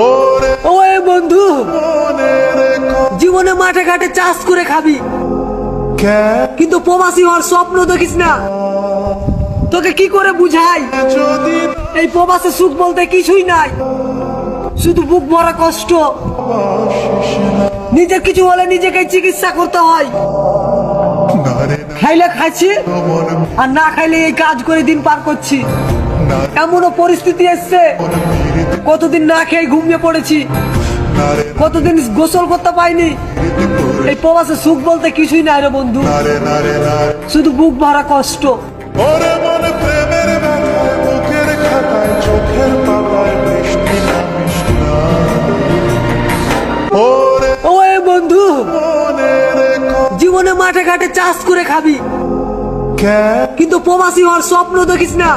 ওই বন্ধু, জীবনে মাঠে ঘাটে চাষ করে খাবি, কিন্তু প্রবাসী হওয়ার স্বপ্ন দেখিস না। তোকে কি করে বুঝাই, এই প্রবাসে সুখ বলতে কিছুই নাই, শুধু বুক ভরা কষ্ট। নিজের কিছু হলে নিজেকে চিকিৎসা করতে হয়। খাইলে খাচ্ছি আর না খাইলে এই কাজ করে দিন পার করছি। এমনও পরিস্থিতি এসছে, কতদিন না খেয়ে ঘুমিয়ে পড়েছি, কতদিন গোসল করতে পাইনি। এই প্রবাসে সুখ বলতে কিছুই নাই রে বন্ধু, শুধু বুক ভরা কষ্ট। ওই বন্ধু, জীবনে মাঠে ঘাটে চাষ করে খাবি, কিন্তু প্রবাসী হওয়ার স্বপ্ন দেখিস না।